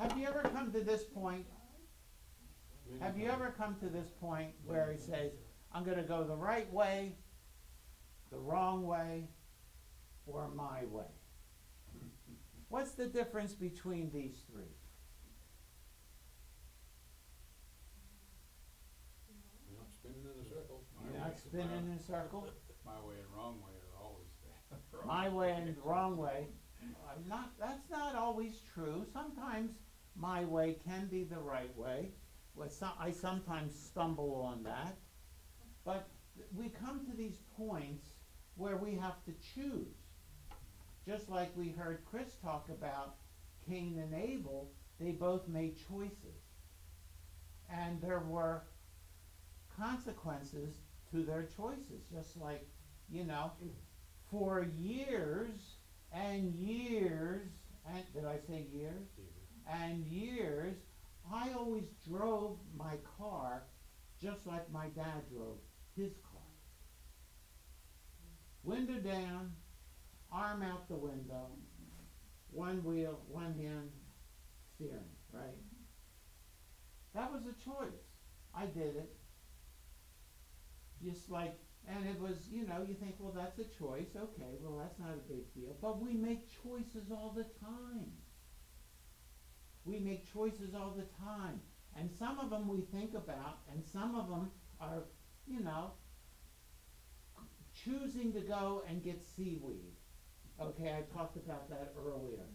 Have you ever come to this point? Have you ever come to this point where he says, I'm going to go the right way, the wrong way, or my way? What's the difference between these three? You're not spinning in a circle. You're not spinning in a circle. My way and wrong way are always there. My way and wrong way. That's not always true. Sometimes my way can be the right way. I sometimes stumble on that. But we come to these points where we have to choose. Just like we heard Chris talk about Cain and Abel, they both made choices. And there were consequences to their choices. Just like, for years and years, and did I say years? And years, I always drove my car just like my dad drove his car. Window down, arm out the window, one wheel, one hand, steering, right? That was a choice. I did it. Just like, and it was, you think, well, that's a choice. Okay, well, that's not a big deal. But we make choices all the time. We make choices all the time. And some of them we think about, and some of them are, choosing to go and get seaweed. Okay, I talked about that earlier.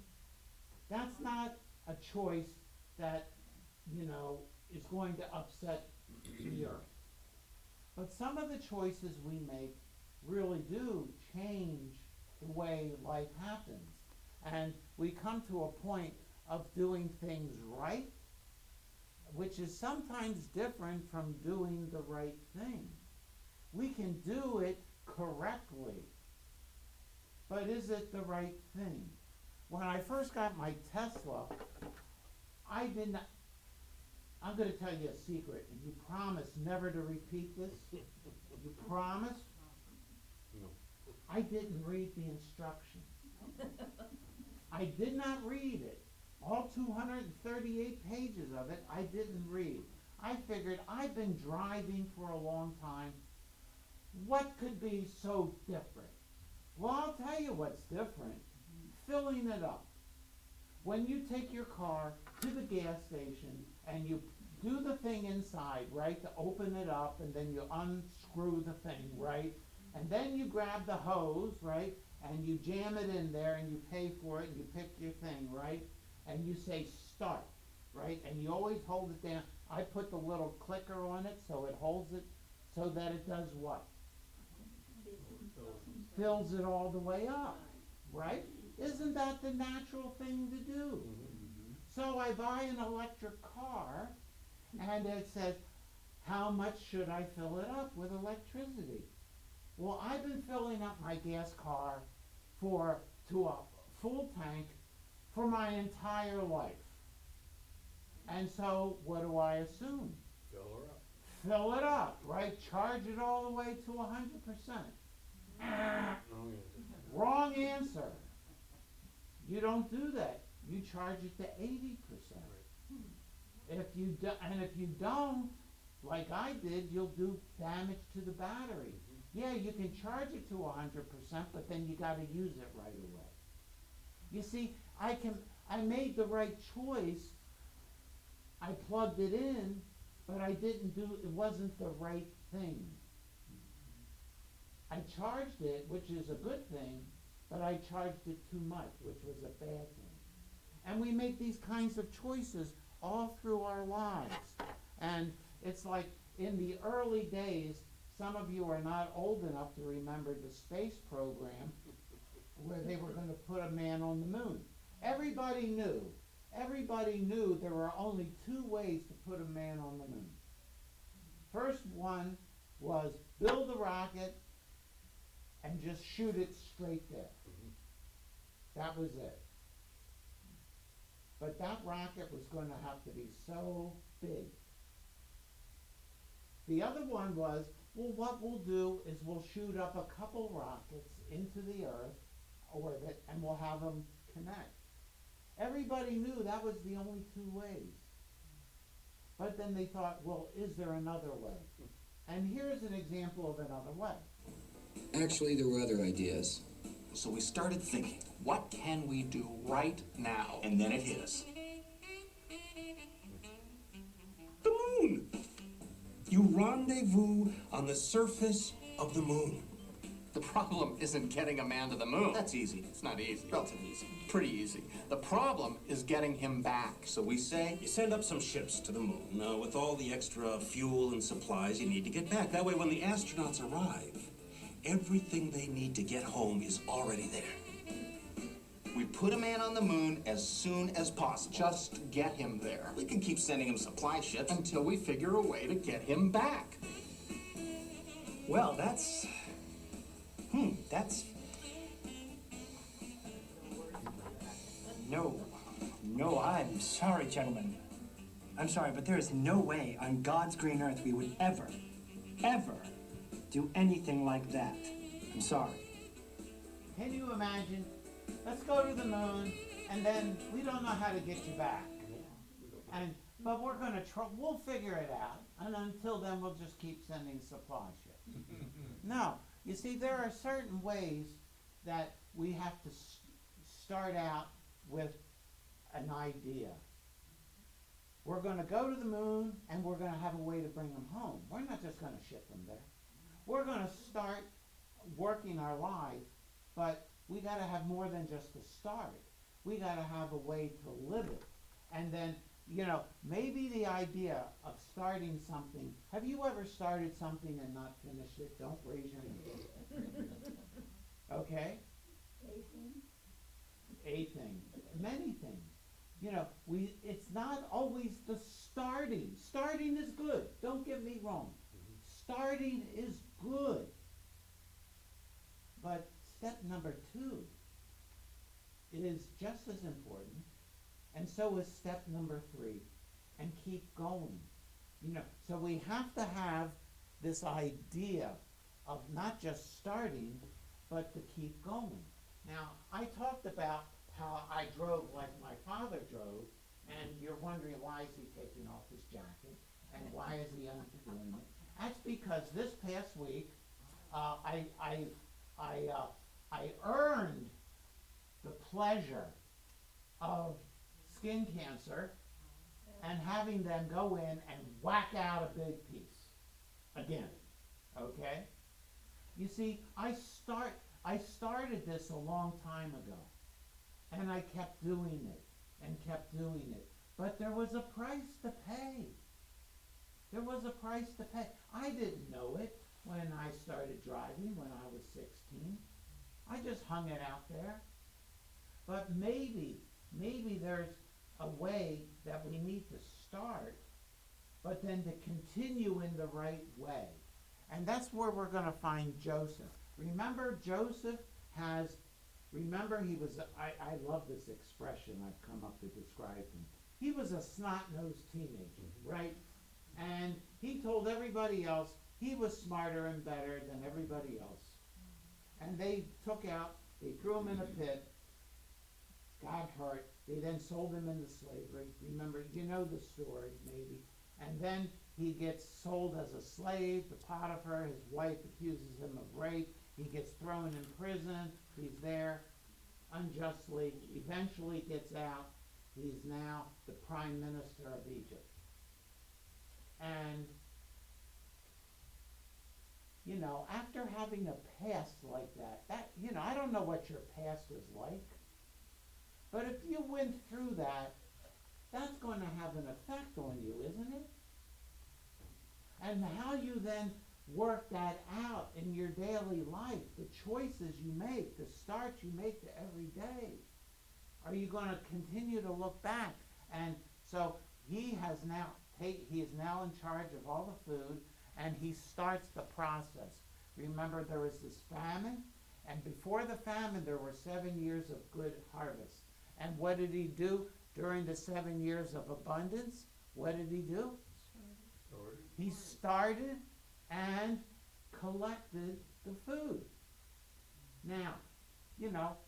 That's not a choice that, is going to upset the earth. But some of the choices we make really do change the way life happens. And we come to a point of doing things right, which is sometimes different from doing the right thing. We can do it correctly, but is it the right thing? When I first got my Tesla, I did not. I'm going to tell you a secret, and you promise never to repeat this? You promise? No. I didn't read the instructions. I did not read it. All 238 pages of it, I didn't read. I figured I've been driving for a long time. What could be so different? Well, I'll tell you what's different. Filling it up. When you take your car to the gas station and you do the thing inside, right, to open it up, and then you unscrew the thing, right, and then you grab the hose, right, and you jam it in there and you pay for it and you pick your thing, right, and you say start, right, and you always hold it down. I put the little clicker on it so it holds it so that it does what? Fills it all the way up, right? Isn't that the natural thing to do? So I buy an electric car, and it says, how much should I fill it up with electricity? Well, I've been filling up my gas car to a full tank for my entire life. And so what do I assume? Fill her up. Fill it up, right? Charge it all the way to 100%. Wrong answer. Wrong answer. You don't do that. You charge it to 80%. If you don't, like I did, you'll do damage to the battery. Yeah, you can charge it to 100%, but then you got to use it right away. You see, I made the right choice. I plugged it in, but it wasn't the right thing. I charged it, which is a good thing, but I charged it too much, which was a bad thing. And we make these kinds of choices all through our lives. And it's like in the early days, some of you are not old enough to remember the space program where they were going to put a man on the moon. Everybody knew there were only two ways to put a man on the moon. First one was build a rocket and just shoot it straight there. That was it. But that rocket was going to have to be so big. The other one was, well, what we'll do is we'll shoot up a couple rockets into the Earth orbit and we'll have them connect. Everybody knew that was the only two ways. But then they thought, well, is there another way? And here's an example of another way. Actually, there were other ideas. So we started thinking, what can we do right now? And then it hit us. The moon! You rendezvous on the surface of the moon. The problem isn't getting a man to the moon. That's easy. It's not easy. Relatively easy. Pretty easy. The problem is getting him back. So we say, you send up some ships to the moon with all the extra fuel and supplies you need to get back. That way, when the astronauts arrive, everything they need to get home is already there. We put a man on the moon as soon as possible. Just get him there. We can keep sending him supply ships. Until we figure a way to get him back. Well, that's... No, I'm sorry, gentlemen. I'm sorry, but there is no way on God's green earth we would ever do anything like that. I'm sorry. Can you imagine? Let's go to the moon, and then we don't know how to get you back. But we're gonna try. We'll figure it out, and until then, we'll just keep sending supply ships. No, you see, there are certain ways that we have to start out with an idea. We're gonna go to the moon, and we're gonna have a way to bring them home. We're not just gonna ship them there. We're gonna start working our life, but we gotta have more than just a start. We gotta have a way to live it. And then, maybe the idea of starting something, have you ever started something and not finished it? Don't raise your hand. Okay? A thing. Many things. It's not always the starting. Starting is good. Don't get me wrong. Starting is good. But step number 2 is just as important, and so is step number 3, and keep going. So we have to have this idea of not just starting, but to keep going. Now, I talked about how I drove like my father drove, and you're wondering why is he taking off his jacket, and why is he undoing it? That's because this past week, I earned the pleasure of skin cancer and having them go in and whack out a big piece again. Okay? You see, I started this a long time ago, and I kept doing it and kept doing it. But there was a price to pay. There was a price to pay. I didn't know it when I started driving when I was 16. I just hung it out there. But maybe there's a way that we need to start, but then to continue in the right way. And that's where we're going to find Joseph. Remember, Joseph he was, I love this expression I've come up to describe him. He was a snot-nosed teenager, right? And he told everybody else he was smarter and better than everybody else. And they threw him in a pit, got hurt. They then sold him into slavery. Remember, you know the story, maybe. And then he gets sold as a slave to Potiphar. His wife accuses him of rape. He gets thrown in prison. He's there unjustly. Eventually gets out. He's now the prime minister of Egypt. And, after having a past like that, I don't know what your past is like, but if you went through that, that's going to have an effect on you, isn't it? And how you then work that out in your daily life, the choices you make, the starts you make to every day. Are you going to continue to look back? And so he is now in charge of all the food, and he starts the process. Remember, there was this famine, and before the famine, there were 7 years of good harvest. And what did he do during the 7 years of abundance? What did he do? He started and collected the food. Now,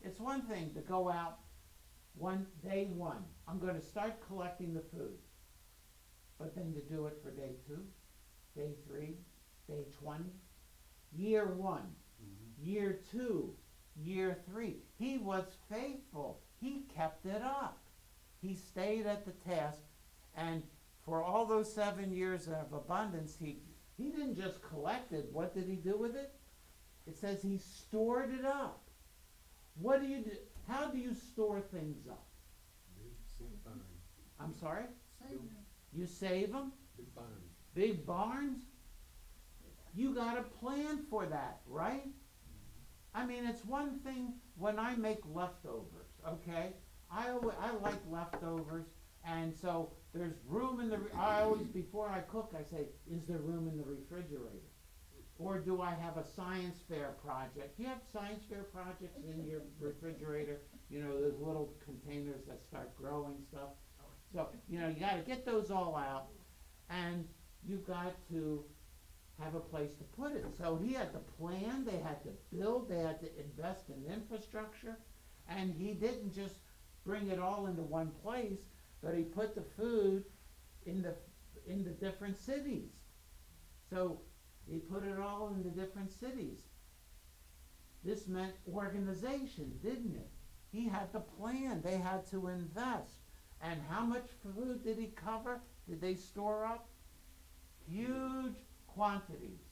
it's one thing to go out day one, I'm gonna start collecting the food. But then to do it for day two, day three, day 20, year one, year two, year three. He was faithful. He kept it up. He stayed at the task, and for all those 7 years of abundance, he didn't just collect it. What did he do with it? It says he stored it up. What do you do? How do you store things up? Big sink barn, I'm sorry? Save You save them? big barn. Big barns? You got a plan for that, right? I mean, it's one thing when I make leftovers, okay? I like leftovers, and so there's room in the, I always, before I cook, I say, is there room in the refrigerator? Or do I have a science fair project? Do you have science fair projects in your refrigerator? You know, those little containers that start growing stuff? So, you know, you gotta get those all out, and you've got to have a place to put it. So he had to plan, they had to build, they had to invest in infrastructure, and he didn't just bring it all into one place, but he put the food in the different cities. So he put it all in the different cities. This meant organization, didn't it? He had to plan, they had to invest. And how much food did he cover? Did they store up? Huge quantities.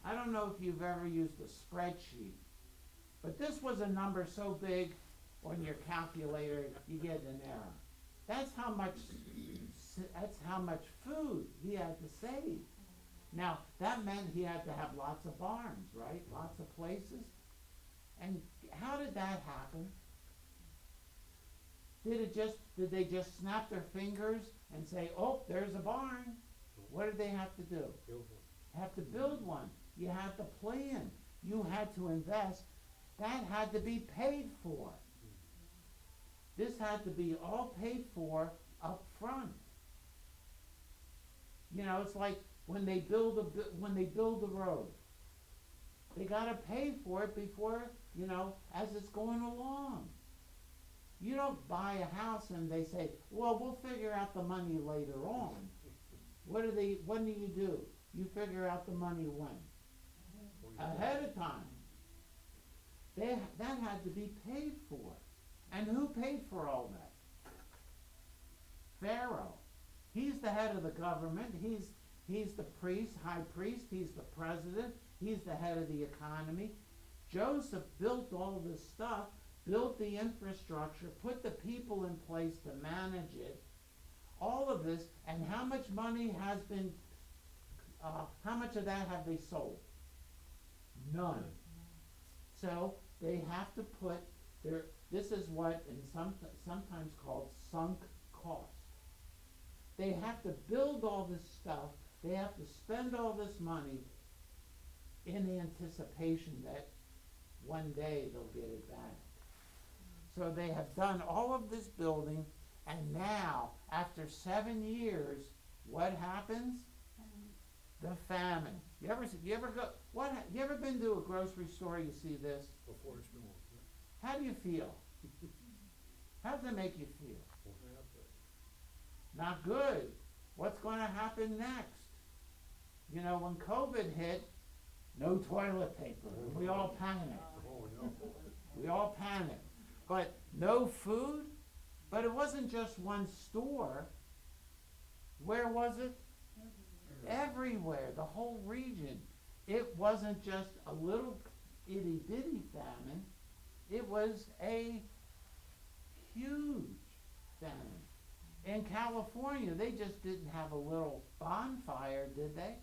I don't know if you've ever used a spreadsheet, but this was a number so big on your calculator you get an error. That's how much food he had to save. Now, that meant he had to have lots of barns, right? Lots of places. And how did that happen? Did they just snap their fingers and say, oh, there's a barn? What did they have to do? Build one. Have to build one. You had to plan. You had to invest. That had to be paid for. This had to be all paid for up front. You know, it's like when they build a road. They gotta pay for it before, you know, as it's going along. You don't buy a house and they say, well, we'll figure out the money later on. When do you do? You figure out the money when? Ahead of time. That had to be paid for. And who paid for all that? Pharaoh. He's the head of the government. He's the priest, high priest. He's the president. He's the head of the economy. Joseph built all this stuff, built the infrastructure, put the people in place to manage it. All of this, and how much money has been, how much of that have they sold? None. So they have to put this is what is sometimes called sunk cost. They have to build all this stuff, they have to spend all this money in anticipation that one day they'll get it back. So they have done all of this building, and now, after 7 years, what happens? The famine. You ever been to a grocery store, you see this? Before it snows. How do you feel? How does it make you feel? Won't happen. Not good. What's going to happen next? You know, when COVID hit, no toilet paper. We all panicked. Oh, no. We all panicked. But no food? But it wasn't just one store. Where was it? Everywhere, the whole region. It wasn't just a little itty bitty famine. It was a huge famine. In California, they just didn't have a little bonfire, did they?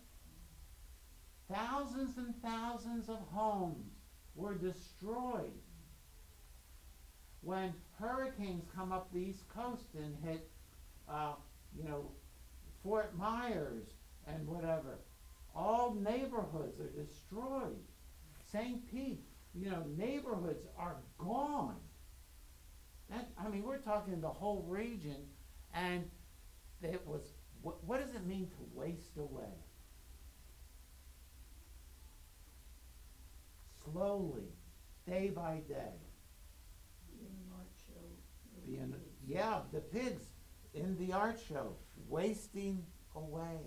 Thousands and thousands of homes were destroyed. When hurricanes come up the East Coast and hit, Fort Myers and whatever, all neighborhoods are destroyed. St. Pete, neighborhoods are gone. We're talking the whole region, and it was, what does it mean to waste away? Slowly, day by day. the pigs in the art show, wasting away.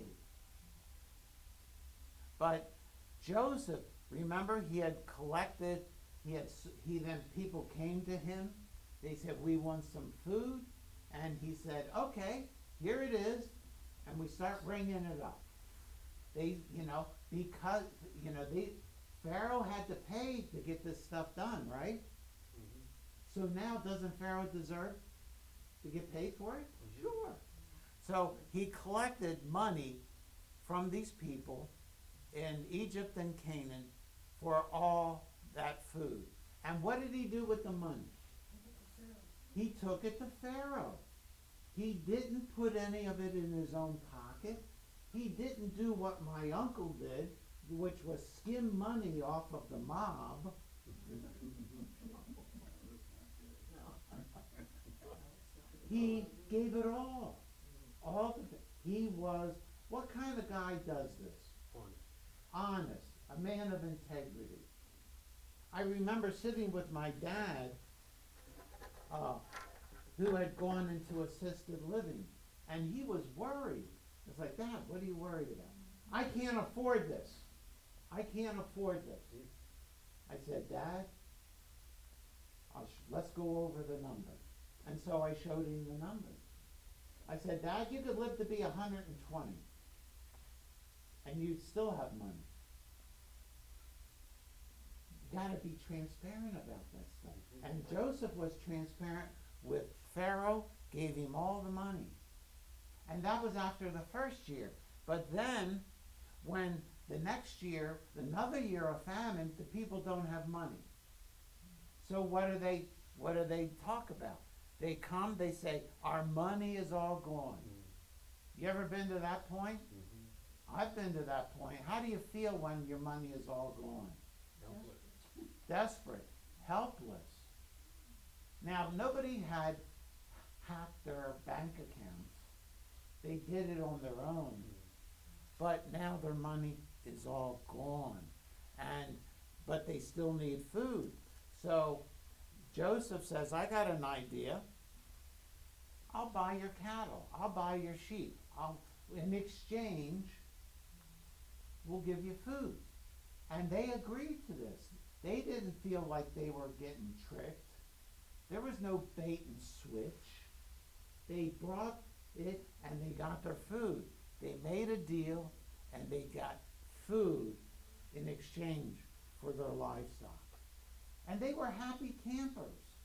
But Joseph, remember, he had collected, then people came to him. They said, we want some food. And he said, okay, here it is. And we start bringing it up. Because, Pharaoh had to pay to get this stuff done, right? So now, doesn't Pharaoh deserve to get paid for it? Sure. So he collected money from these people in Egypt and Canaan for all that food. And what did he do with the money? He took it to Pharaoh. He didn't put any of it in his own pocket. He didn't do what my uncle did, which was skim money off of the mob. He gave it all. What kind of guy does this? Honest, a man of integrity. I remember sitting with my dad, who had gone into assisted living, and he was worried. It's like, Dad, what are you worried about? I can't afford this. I can't afford this. I said, Dad, let's go over the numbers. And so I showed him the numbers. I said, Dad, you could live to be 120, and you'd still have money. You got to be transparent about that stuff. And Joseph was transparent with Pharaoh, gave him all the money. And that was after the first year. But then, when the next year, another year of famine, the people don't have money. So what do they talk about? They come, they say, our money is all gone. You ever been to that point? I've been to that point. How do you feel when your money is all gone? Desperate, helpless. Now, nobody had hacked their bank accounts. They did it on their own. But now their money is all gone. But they still need food. So Joseph says, I got an idea. I'll buy your cattle. I'll buy your sheep. In exchange, we'll give you food. And they agreed to this. They didn't feel like they were getting tricked. There was no bait and switch. They brought it and they got their food. They made a deal and they got food in exchange for their livestock. And they were happy campers.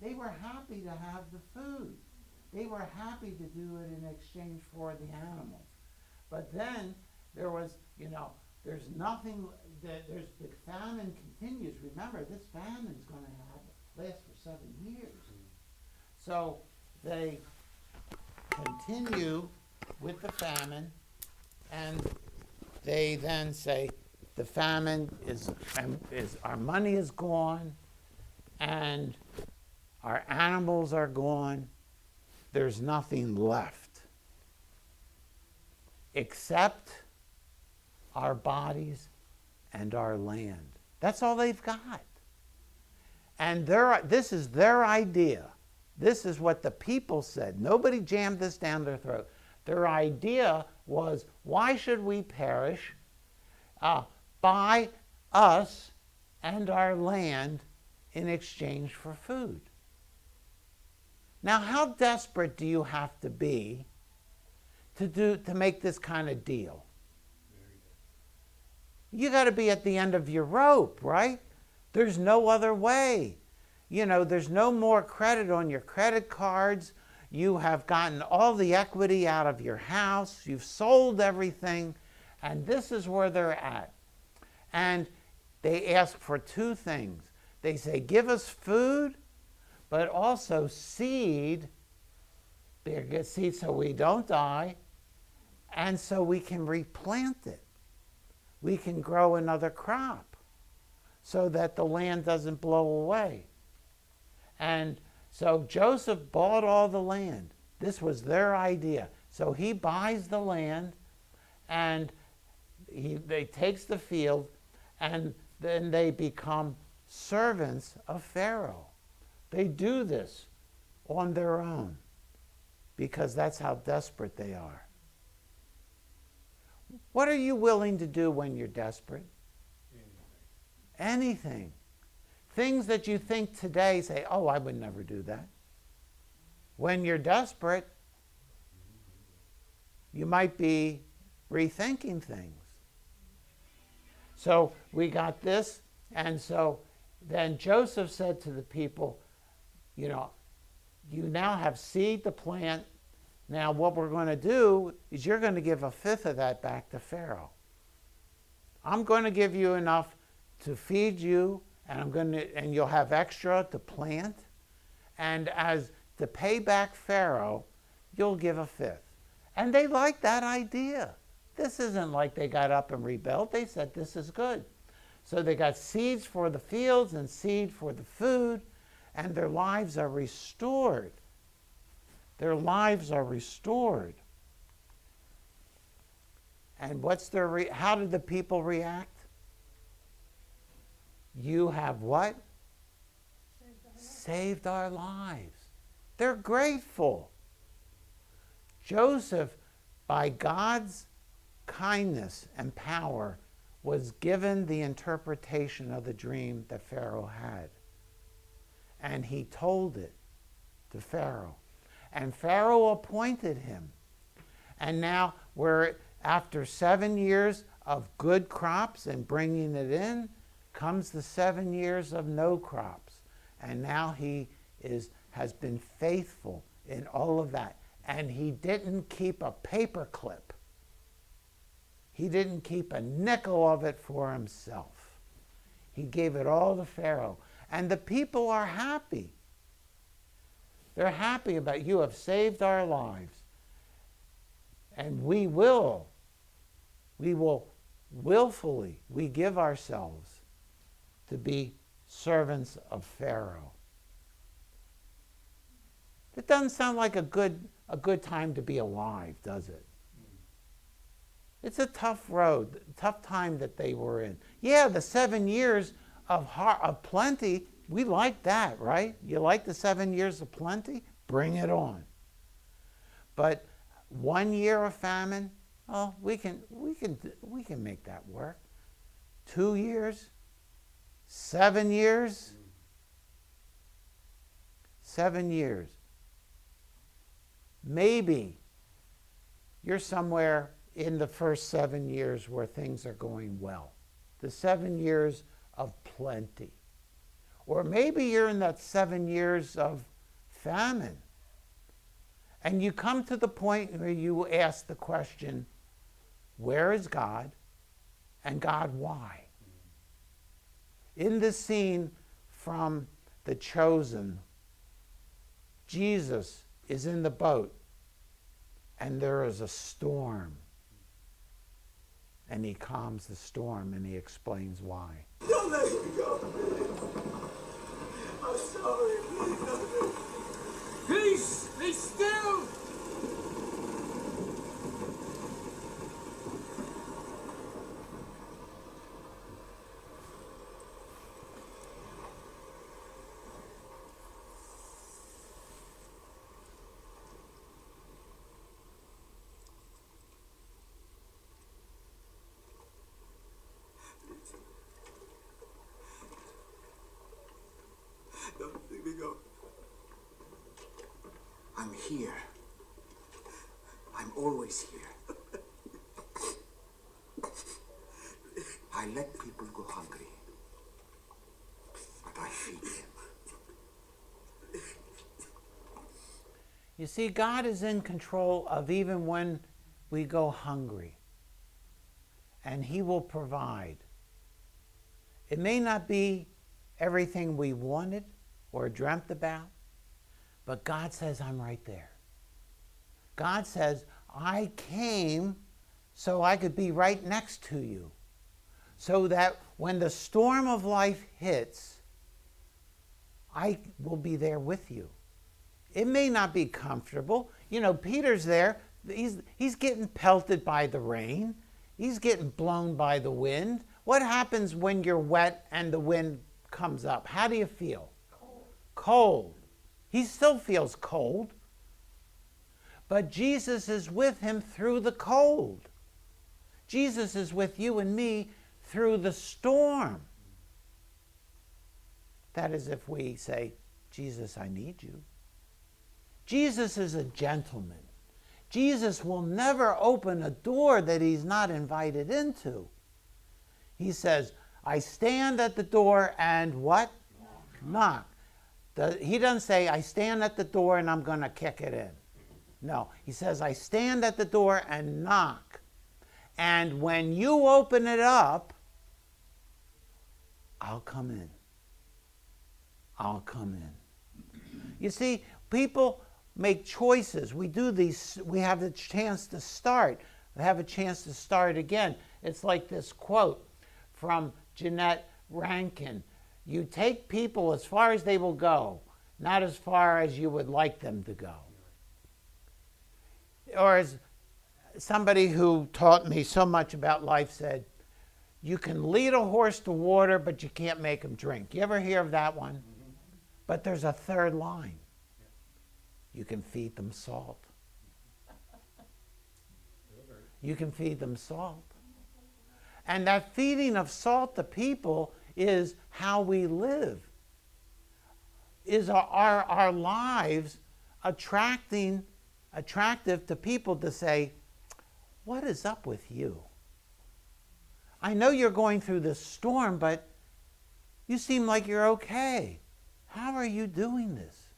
They were happy to have the food. They were happy to do it in exchange for the animals. But then there was, there's nothing, the famine continues. Remember, this famine's going to last for 7 years. So they continue with the famine, and they then say, the famine is our money is gone, and our animals are gone. There's nothing left except our bodies and our land. That's all they've got. And this is their idea. This is what the people said. Nobody jammed this down their throat. Their idea was, why should we perish? Buy us and our land in exchange for food. Now, how desperate do you have to be to make this kind of deal? You got to be at the end of your rope, right? There's no other way. There's no more credit on your credit cards. You have gotten all the equity out of your house. You've sold everything. And this is where they're at. And they ask for two things. They say, give us food, but also seed. Get seed so we don't die, and so we can replant it. We can grow another crop so that the land doesn't blow away. And so Joseph bought all the land. This was their idea. So he buys the land, and they takes the field, and then they become servants of Pharaoh. They do this on their own. because that's how desperate they are. What are you willing to do when you're desperate? Anything. Things that you think today, say, oh, I would never do that. When you're desperate, you might be rethinking things. So we got this, and so then Joseph said to the people, you know, you now have seed to plant. Now what we're going to do is you're going to give a fifth of that back to Pharaoh. I'm going to give you enough to feed you, and you'll have extra to plant. And as to pay back Pharaoh, you'll give a fifth. And they liked that idea. This isn't like they got up and rebelled. They said, this is good. So they got seeds for the fields and seed for the food, and their lives are restored. Their lives are restored. And what's their how did the people react? You have what? Saved our lives. They're grateful. Joseph, by God's kindness and power, was given the interpretation of the dream that Pharaoh had. And he told it to Pharaoh. And Pharaoh appointed him. And now we're after 7 years of good crops and bringing it in, comes the 7 years of no crops. And now he has been faithful in all of that. And he didn't keep a paper clip. He didn't keep a nickel of it for himself. He gave it all to Pharaoh. And the people are happy. They're happy about, you have saved our lives. And we will willfully, we give ourselves to be servants of Pharaoh. It doesn't sound like a good time to be alive, does it? It's a tough road, tough time that they were in. Yeah, the 7 years of plenty, we like that, right? You like the 7 years of plenty? Bring it on. But 1 year of famine, oh, we can make that work. 2 years, 7 years, 7 years. Maybe you're somewhere in the first 7 years where things are going well. The 7 years of plenty. Or maybe you're in that 7 years of famine. And you come to the point where you ask the question, where is God? And God, why? In this scene from The Chosen, Jesus is in the boat and there is a storm. And he calms the storm and he explains why. Don't let me go. I'm sorry. Please don't let me. Peace! Be still! Don't let me go. I'm here. I'm always here. I let people go hungry, but I feed them. You see, God is in control of even when we go hungry. And he will provide. It may not be everything we wanted or dreamt about, but God says, I'm right there. God says, I came so I could be right next to you, so that when the storm of life hits, I will be there with you. It may not be comfortable. You know, Peter's there. He's getting pelted by the rain. He's getting blown by the wind. What happens when you're wet and the wind comes up? How do you feel? Cold. He still feels cold. But Jesus is with him through the cold. Jesus is with you and me through the storm. That is if we say, Jesus, I need you. Jesus is a gentleman. Jesus will never open a door that he's not invited into. He says, I stand at the door and what? Knock. He doesn't say, I stand at the door and I'm going to kick it in. No, he says, I stand at the door and knock. And when you open it up, I'll come in. I'll come in. You see, people make choices. We do these, we have the chance to start. We have a chance to start again. It's like this quote from Jeanette Rankin. You take people as far as they will go, not as far as you would like them to go. Or as somebody who taught me so much about life said, you can lead a horse to water, but you can't make him drink. You ever hear of that one? Mm-hmm. But there's a third line. You can feed them salt. You can feed them salt. And that feeding of salt to people is how we live. Is our lives attractive to people to say, what is up with you? I know you're going through this storm, but you seem like you're okay. How are you doing this?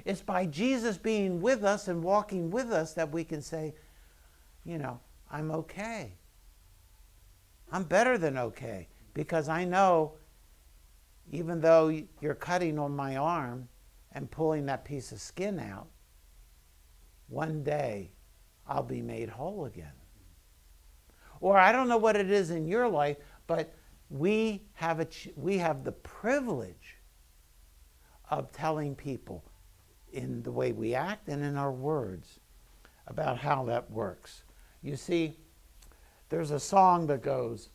It's by Jesus being with us and walking with us that we can say, you know, I'm okay. I'm better than okay, because I know even though you're cutting on my arm and pulling that piece of skin out, one day I'll be made whole again. Or I don't know what it is in your life, but we have the privilege of telling people in the way we act and in our words about how that works. You see, there's a song that goes,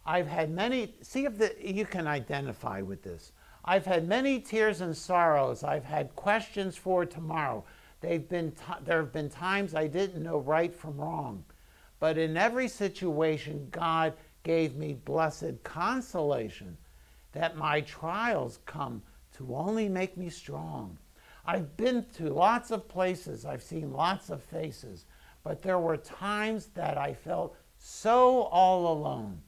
I've had many, see if you can identify with this. I've had many tears and sorrows. I've had questions for tomorrow. There have been times I didn't know right from wrong. But in every situation, God gave me blessed consolation that my trials come to only make me strong. I've been to lots of places. I've seen lots of faces. But there were times that I felt so all alone.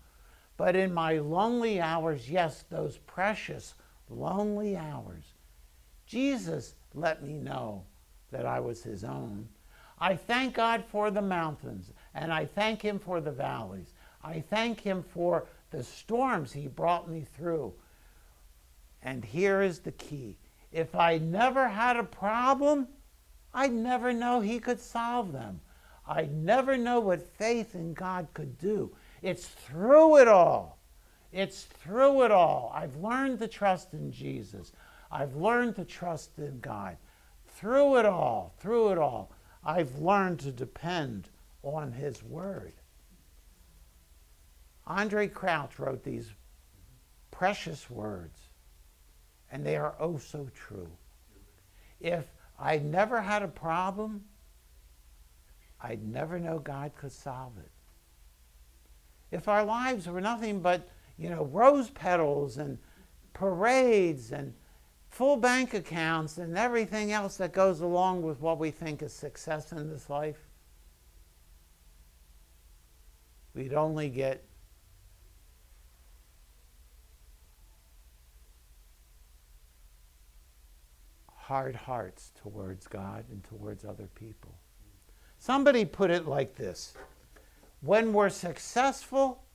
But in my lonely hours, yes, those precious lonely hours, Jesus let me know that I was his own. I thank God for the mountains, and I thank him for the valleys. I thank him for the storms he brought me through. And here is the key. If I never had a problem, I'd never know he could solve them. I'd never know what faith in God could do. It's through it all. It's through it all. I've learned to trust in Jesus. I've learned to trust in God. Through it all, I've learned to depend on his word. Andre Crouch wrote these precious words, and they are oh so true. If I never had a problem, I'd never know God could solve it. If our lives were nothing but, rose petals and parades and full bank accounts and everything else that goes along with what we think is success in this life, we'd only get hard hearts towards God and towards other people. Somebody put it like this: when we're successful,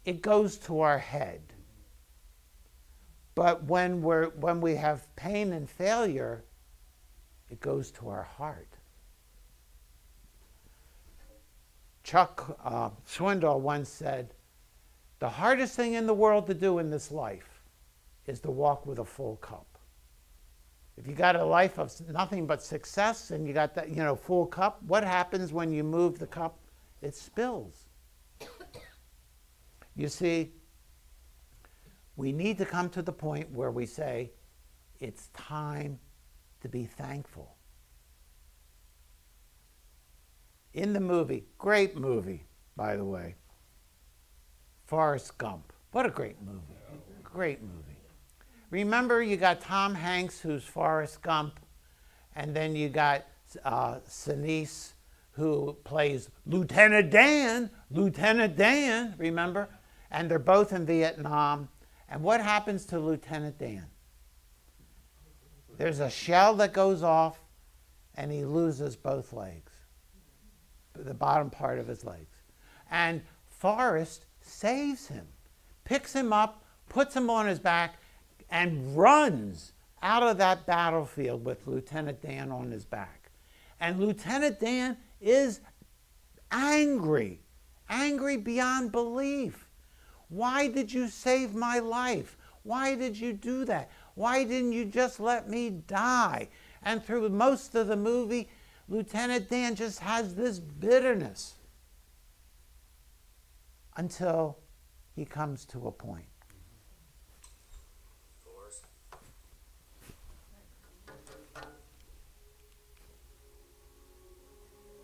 it goes to our head. But when we have pain and failure, it goes to our heart. Chuck Swindoll once said, the hardest thing in the world to do in this life is to walk with a full cup. If you got a life of nothing but success and you got that, full cup, what happens when you move the cup? It spills. You see, we need to come to the point where we say, it's time to be thankful. in the movie, great movie, by the way, Forrest Gump. What a great movie. Great movie. Remember, you got Tom Hanks, who's Forrest Gump, and then you got Sinise, who plays Lieutenant Dan, remember? And they're both in Vietnam. And what happens to Lieutenant Dan? There's a shell that goes off, and he loses both legs, the bottom part of his legs. And Forrest saves him, picks him up, puts him on his back, and runs out of that battlefield with Lieutenant Dan on his back. And Lieutenant Dan is angry beyond belief. Why did you save my life? Why did you do that? Why didn't you just let me die? And through most of the movie, Lieutenant Dan just has this bitterness until he comes to a point.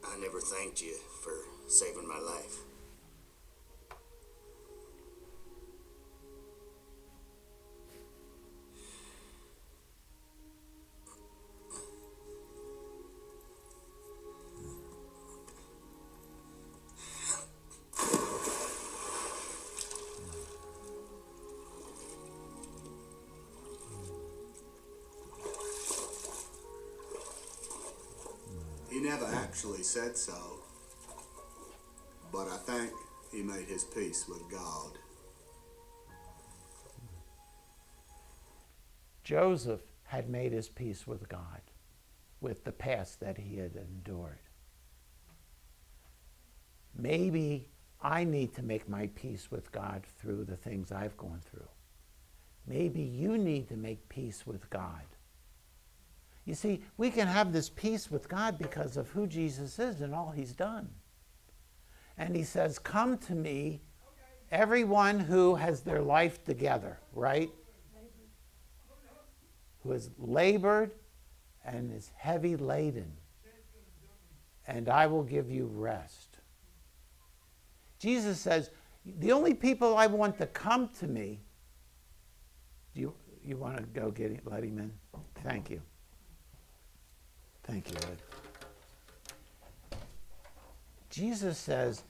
I never thanked you for saving my life. He never actually said so, but I think he made his peace with God. Joseph had made his peace with God, with the past that he had endured. Maybe I need to make my peace with God through the things I've gone through. Maybe you need to make peace with God. You see, we can have this peace with God because of who Jesus is and all he's done. And he says, come to me, everyone who has their life together, right? Who has labored and is heavy laden, and I will give you rest. Jesus says, the only people I want to come to me, do you want to go let him in? Thank you. Thank you, Ed. Jesus says,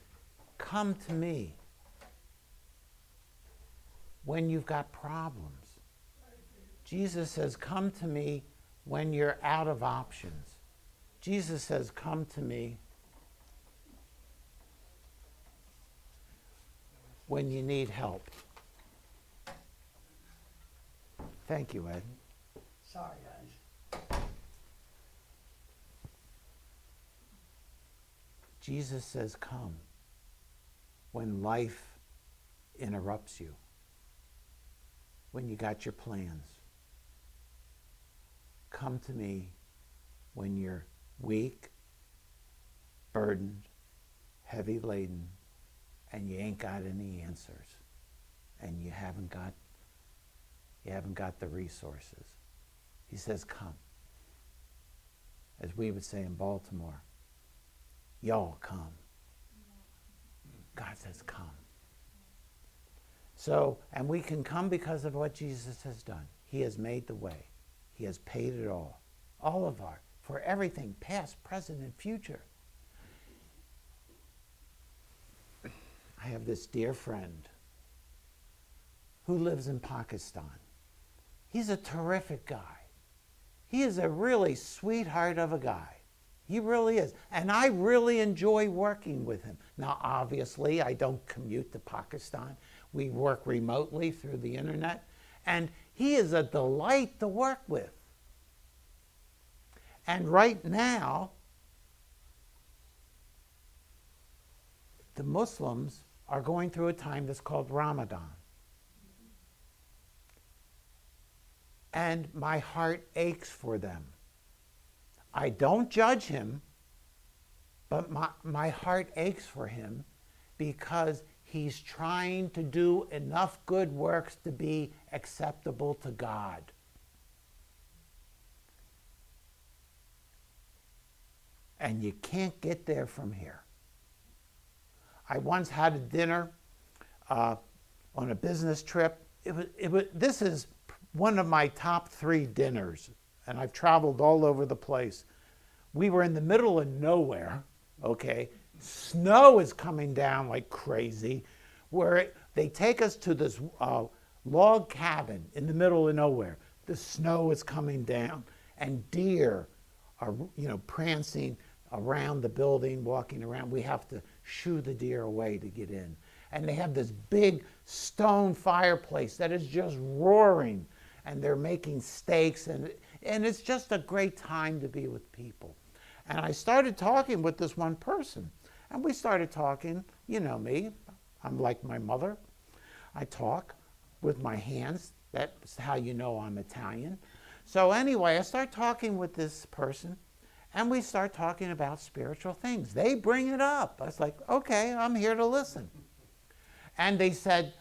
come to me when you've got problems. Jesus says, come to me when you're out of options. Jesus says, come to me when you need help. Thank you, Ed. Sorry, guys. Jesus says, come when life interrupts you, when you got your plans. Come to me when you're weak, burdened, heavy laden, and you ain't got any answers, and you haven't got the resources. He says, come. As we would say in Baltimore, y'all come. God says, come. So, and we can come because of what Jesus has done. He has made the way. He has paid it all for everything, past, present, and future. I have this dear friend who lives in Pakistan. He's a terrific guy. He is a really sweetheart of a guy. He really is. And I really enjoy working with him. Now, obviously, I don't commute to Pakistan. We work remotely through the internet. And he is a delight to work with. And right now, the Muslims are going through a time that's called Ramadan. And my heart aches for them. I don't judge him, but my heart aches for him because he's trying to do enough good works to be acceptable to God. and you can't get there from here. I once had a dinner on a business trip. This is one of my top 3 dinners, and I've traveled all over the place. We were in the middle of nowhere, okay? Snow is coming down like crazy, where they take us to this log cabin in the middle of nowhere. The snow is coming down, and deer are, prancing around the building, walking around. We have to shoo the deer away to get in. And they have this big stone fireplace that is just roaring, and they're making steaks, and it's just a great time to be with people. And I started talking with this one person, and we started talking. You know me, I'm like my mother. I talk with my hands. That's how you know I'm Italian. So anyway, I start talking with this person, and we start talking about spiritual things. They bring it up. I was like, okay, I'm here to listen. And they said,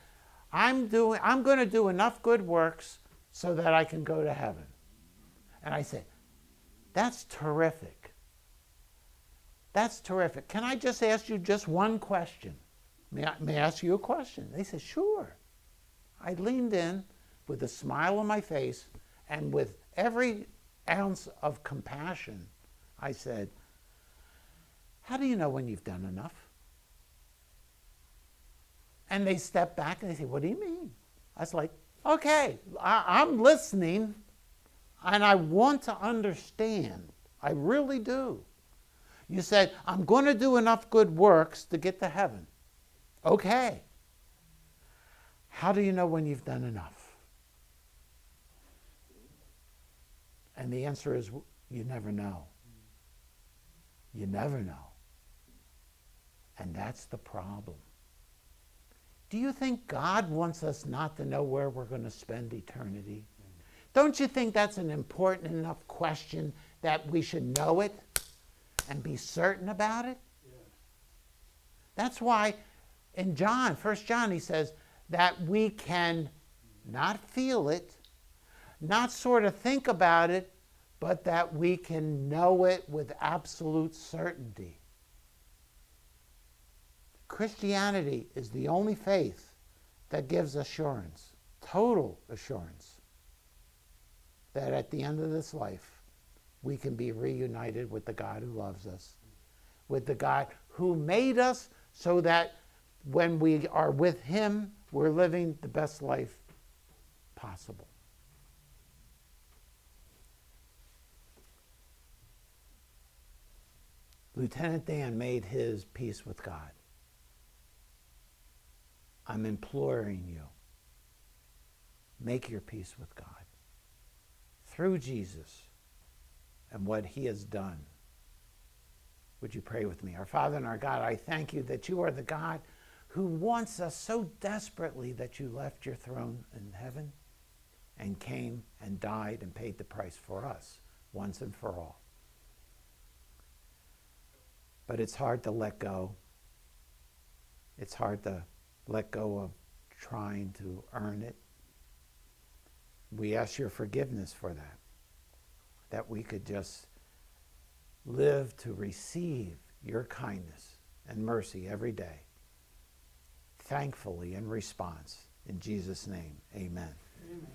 I'm going to do enough good works so that I can go to heaven. And I said, that's terrific. That's terrific. Can I just ask you just one question? May I ask you a question? They said, sure. I leaned in with a smile on my face, and with every ounce of compassion, I said, how do you know when you've done enough? And they stepped back and they said, what do you mean? I was like, okay, I'm listening, and I want to understand. I really do. You said, I'm going to do enough good works to get to heaven. Okay. How do you know when you've done enough? And the answer is, you never know. You never know. And that's the problem. Do you think God wants us not to know where we're going to spend eternity? Don't you think that's an important enough question that we should know it and be certain about it? Yeah. That's why in John, 1 John, he says that we can not feel it, not sort of think about it, but that we can know it with absolute certainty. Christianity is the only faith that gives assurance, total assurance, that at the end of this life, we can be reunited with the God who loves us, with the God who made us so that when we are with him, we're living the best life possible. Lieutenant Dan made his peace with God. I'm imploring you, make your peace with God through Jesus and what he has done. Would you pray with me? Our Father and our God, I thank you that you are the God who wants us so desperately that you left your throne in heaven and came and died and paid the price for us once and for all. But it's hard to let go. It's hard to let go of trying to earn it. We ask your forgiveness for that, that we could just live to receive your kindness and mercy every day, thankfully in response. In Jesus' name, amen. Amen.